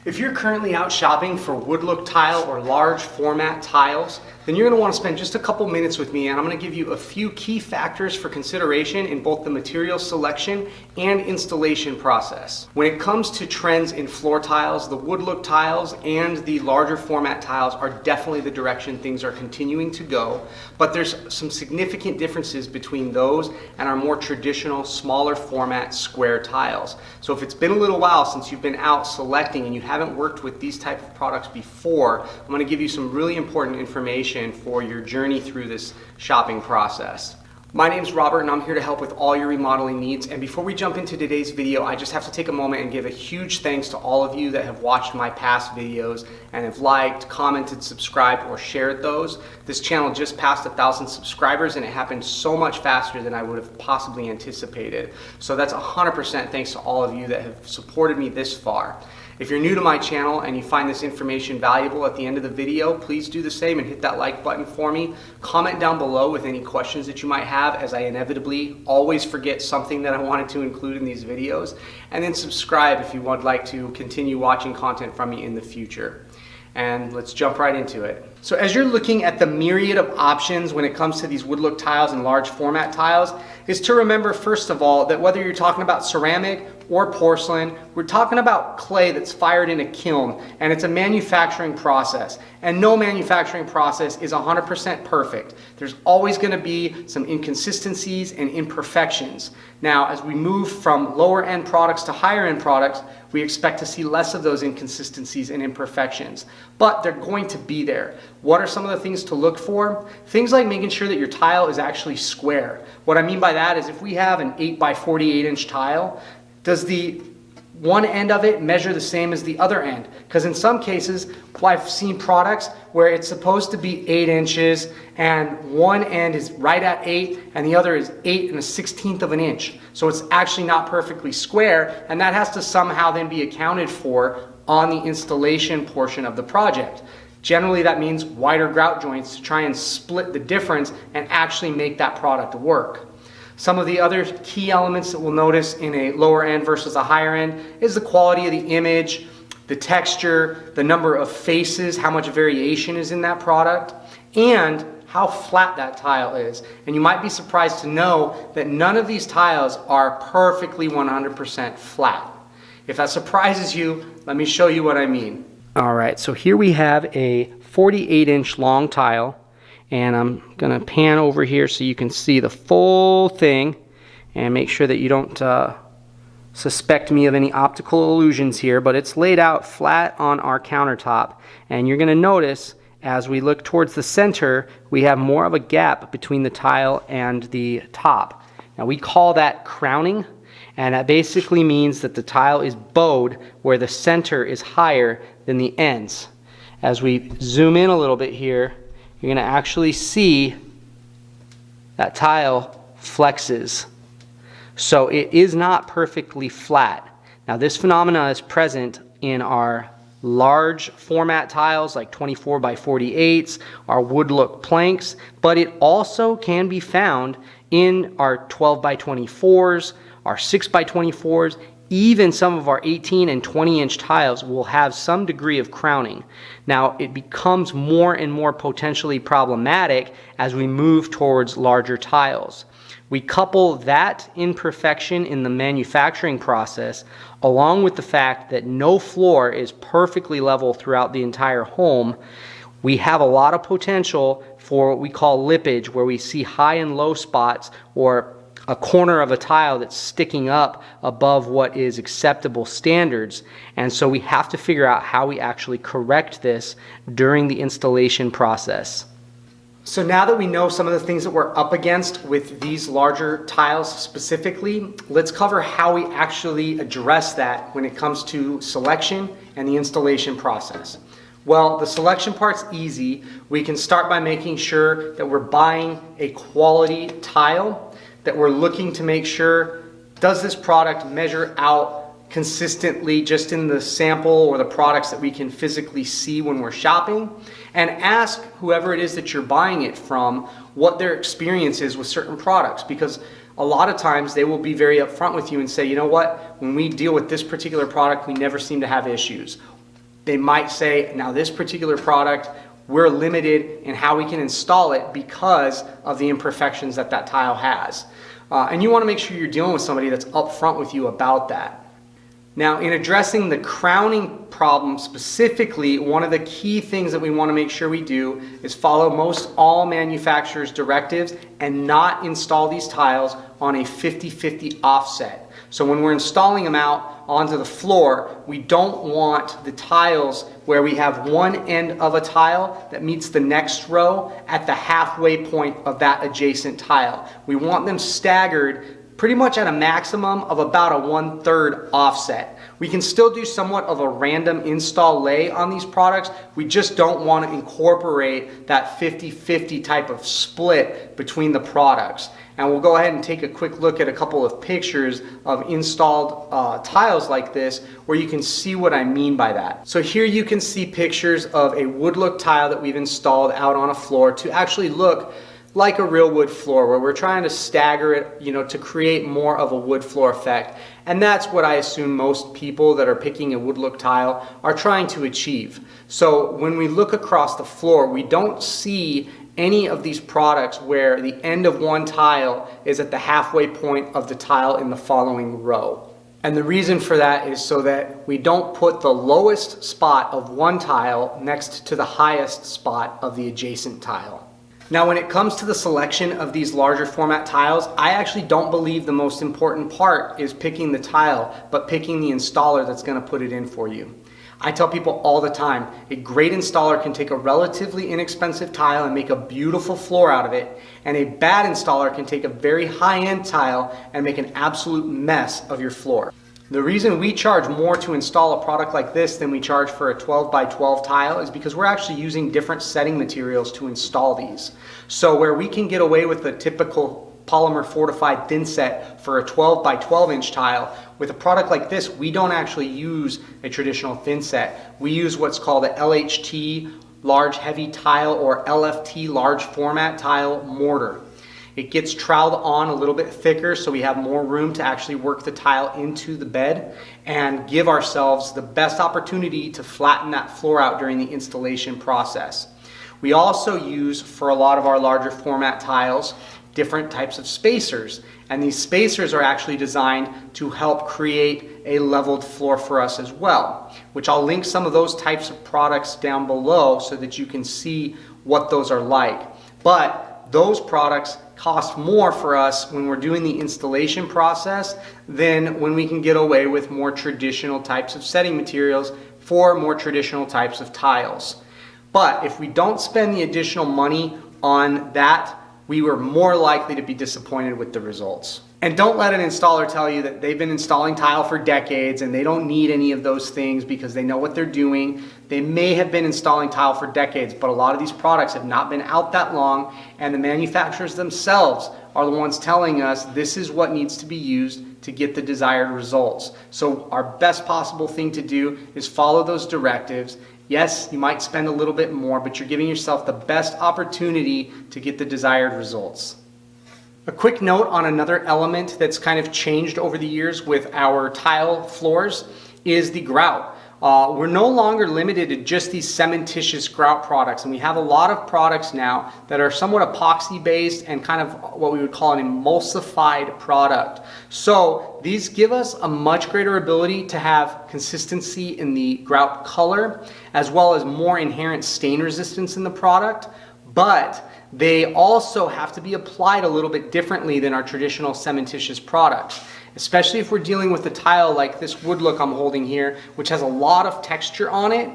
If you're currently out shopping for wood look tile or large format tiles, then you're going to want to spend just a couple minutes with me, and I'm going to give you a few key factors for consideration in both the material selection and installation process. When it comes to trends in floor tiles, the wood look tiles and the larger format tiles are definitely the direction things are continuing to go, but there's some significant differences between those and our more traditional smaller format square tiles. So if it's been a little while since you've been out selecting and you haven't worked with these type of products before, I'm going to give you some really important information for your journey through this shopping process. My name's Robert and I'm here to help with all your remodeling needs. And before we jump into today's video, I just have to take a moment and give a huge thanks to all of you that have watched my past videos and have liked, commented, subscribed, or shared those. This channel just passed 1,000 subscribers and it happened so much faster than I would have possibly anticipated. So that's 100% thanks to all of you that have supported me this far. If you're new to my channel and you find this information valuable at the end of the video, please do the same and hit that like button for me. Comment down below with any questions that you might have, as I inevitably always forget something that I wanted to include in these videos. And then subscribe if you would like to continue watching content from me in the future. And let's jump right into it. So as you're looking at the myriad of options when it comes to these wood look tiles and large format tiles, is to remember first of all that whether you're talking about ceramic or porcelain, we're talking about clay that's fired in a kiln, and it's a manufacturing process. And no manufacturing process is 100% perfect. There's always going to be some inconsistencies and imperfections. Now, as we move from lower end products to higher end products, we expect to see less of those inconsistencies and imperfections, but they're going to be there. What are some of the things to look for? Things like making sure that your tile is actually square. What I mean by that is if we have an 8 by 48 inch tile, does the one end of it measure the same as the other end? Because in some cases, I've seen products where it's supposed to be 8 inches and one end is right at 8 and the other is 8 1/16 of an inch. So it's actually not perfectly square, and that has to somehow then be accounted for on the installation portion of the project. Generally, that means wider grout joints to try and split the difference and actually make that product work. Some of the other key elements that we'll notice in a lower end versus a higher end is the quality of the image, the texture, the number of faces, how much variation is in that product, and how flat that tile is. And you might be surprised to know that none of these tiles are perfectly 100% flat. If that surprises you, let me show you what I mean. All right, so here we have a 48 inch long tile, and I'm gonna pan over here so you can see the full thing and make sure that you don't suspect me of any optical illusions here, but it's laid out flat on our countertop. And you're gonna notice as we look towards the center, we have more of a gap between the tile and the top. Now we call that crowning, and that basically means that the tile is bowed where the center is higher than the ends. As we zoom in a little bit here, you're going to actually see that tile flexes. So it is not perfectly flat. Now this phenomena is present in our large format tiles like 24 by 48s, our wood look planks, but it also can be found in our 12 by 24s, our 6 by 24s, even some of our 18 and 20 inch tiles will have some degree of crowning. Now it becomes more and more potentially problematic as we move towards larger tiles. We couple that imperfection in the manufacturing process along with the fact that no floor is perfectly level throughout the entire home. We have a lot of potential for what we call lippage, where we see high and low spots or a corner of a tile that's sticking up above what is acceptable standards. And so we have to figure out how we actually correct this during the installation process. So now that we know some of the things that we're up against with these larger tiles specifically, let's cover how we actually address that when it comes to selection and the installation process. Well, the selection part's easy. We can start by making sure that we're buying a quality tile, that we're looking to make sure, does this product measure out consistently just in the sample or the products that we can physically see when we're shopping? And ask whoever it is that you're buying it from what their experience is with certain products, because a lot of times they will be very upfront with you and say, you know what, when we deal with this particular product, we never seem to have issues. they might say, now this particular product, we're limited in how we can install it because of the imperfections that that tile has. And you want to make sure you're dealing with somebody that's upfront with you about that. Now, in addressing the crowning problem specifically, one of the key things that we want to make sure we do is follow most all manufacturers' directives and not install these tiles on a 50-50 offset. So when we're installing them out onto the floor, we don't want the tiles where we have one end of a tile that meets the next row at the halfway point of that adjacent tile. We want them staggered pretty much at a maximum of about a 1/3 offset. We can still do somewhat of a random install lay on these products. We just don't want to incorporate that 50-50 type of split between the products. And we'll go ahead and take a quick look at a couple of pictures of installed tiles like this where you can see what I mean by that. So here you can see pictures of a wood look tile that we've installed out on a floor to actually look like a real wood floor, where we're trying to stagger it, to create more of a wood floor effect. And that's what I assume most people that are picking a wood look tile are trying to achieve. So when we look across the floor, we don't see any of these products where the end of one tile is at the halfway point of the tile in the following row. And the reason for that is so that we don't put the lowest spot of one tile next to the highest spot of the adjacent tile. Now, when it comes to the selection of these larger format tiles, I actually don't believe the most important part is picking the tile, but picking the installer that's going to put it in for you. I tell people all the time, a great installer can take a relatively inexpensive tile and make a beautiful floor out of it, and a bad installer can take a very high-end tile and make an absolute mess of your floor. The reason we charge more to install a product like this than we charge for a 12 by 12 tile is because we're actually using different setting materials to install these. So where we can get away with the typical polymer fortified thin set for a 12 by 12 inch tile, with a product like this, we don't actually use a traditional thin set. We use what's called a LHT large heavy tile or LFT large format tile mortar. It gets troweled on a little bit thicker so we have more room to actually work the tile into the bed and give ourselves the best opportunity to flatten that floor out during the installation process. We also use, for a lot of our larger format tiles, different types of spacers. And these spacers are actually designed to help create a leveled floor for us as well, which I'll link some of those types of products down below so that you can see what those are like. But those products cost more for us when we're doing the installation process than when we can get away with more traditional types of setting materials for more traditional types of tiles. But if we don't spend the additional money on that, we were more likely to be disappointed with the results. And don't let an installer tell you that they've been installing tile for decades and they don't need any of those things because they know what they're doing. They may have been installing tile for decades, but a lot of these products have not been out that long, and the manufacturers themselves are the ones telling us this is what needs to be used to get the desired results. So our best possible thing to do is follow those directives. Yes, you might spend a little bit more, but you're giving yourself the best opportunity to get the desired results. A quick note on another element that's kind of changed over the years with our tile floors is the grout. We're no longer limited to just these cementitious grout products, and we have a lot of products now that are somewhat epoxy based and kind of what we would call an emulsified product. So these give us a much greater ability to have consistency in the grout color, as well as more inherent stain resistance in the product, but they also have to be applied a little bit differently than our traditional cementitious products, especially if we're dealing with a tile like this wood look I'm holding here, which has a lot of texture on it.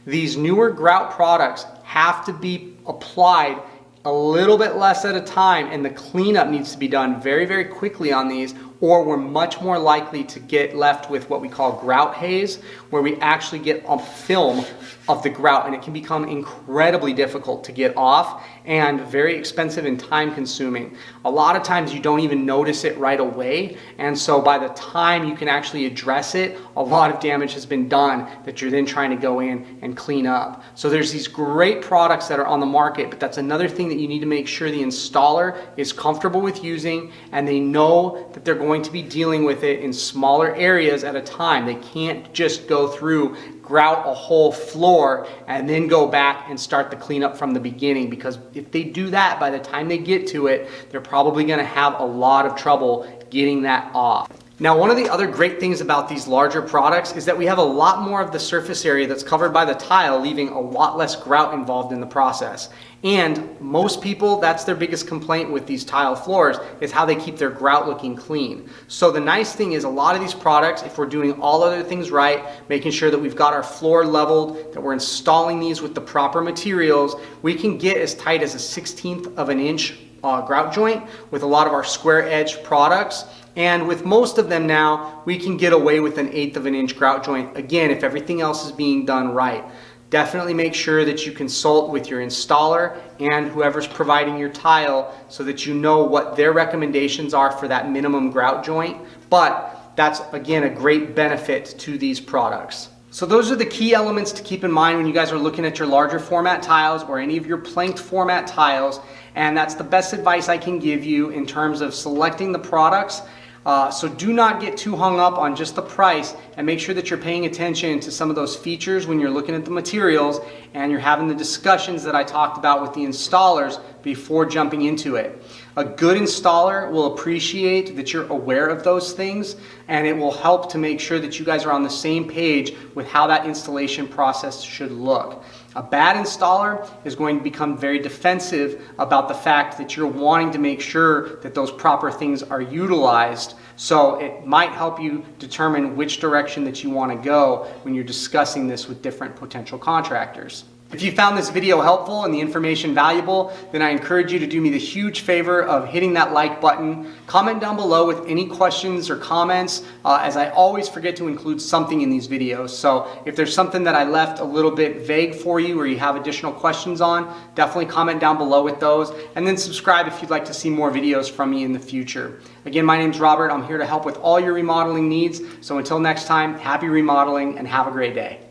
These newer grout products have to be applied a little bit less at a time, and the cleanup needs to be done very, very quickly on these, or we're much more likely to get left with what we call grout haze, where we actually get a film of the grout, and it can become incredibly difficult to get off and very expensive and time consuming. A lot of times you don't even notice it right away, and so by the time you can actually address it, a lot of damage has been done that you're then trying to go in and clean up. So there's these great products that are on the market, but that's another thing that you need to make sure the installer is comfortable with using and they know that they're going going to be dealing with it in smaller areas at a time. They can't just go through, grout a whole floor, and then go back and start the cleanup from the beginning, because if they do that, by the time they get to it, they're probably going to have a lot of trouble getting that off. Now, one of the other great things about these larger products is that we have a lot more of the surface area that's covered by the tile, leaving a lot less grout involved in the process. And most people, that's their biggest complaint with these tile floors, is how they keep their grout looking clean. So the nice thing is, a lot of these products, if we're doing all other things right, making sure that we've got our floor leveled, that we're installing these with the proper materials, we can get as tight as a 1/16 of an inch grout joint with a lot of our square edge products. And with most of them now, we can get away with an 1/8 of an inch grout joint, again, if everything else is being done right. Definitely make sure that you consult with your installer and whoever's providing your tile so that you know what their recommendations are for that minimum grout joint. But that's, again, a great benefit to these products. So those are the key elements to keep in mind when you guys are looking at your larger format tiles or any of your planked format tiles. And that's the best advice I can give you in terms of selecting the products. So do not get too hung up on just the price, and make sure that you're paying attention to some of those features when you're looking at the materials and you're having the discussions that I talked about with the installers before jumping into it. A good installer will appreciate that you're aware of those things, and it will help to make sure that you guys are on the same page with how that installation process should look. A bad installer is going to become very defensive about the fact that you're wanting to make sure that those proper things are utilized. So it might help you determine which direction that you want to go when you're discussing this with different potential contractors. If you found this video helpful and the information valuable, then I encourage you to do me the huge favor of hitting that like button. Comment down below with any questions or comments, as I always forget to include something in these videos. So if there's something that I left a little bit vague for you or you have additional questions on, definitely comment down below with those. And then subscribe if you'd like to see more videos from me in the future. Again, my name's Robert. I'm here to help with all your remodeling needs. So until next time, happy remodeling and have a great day.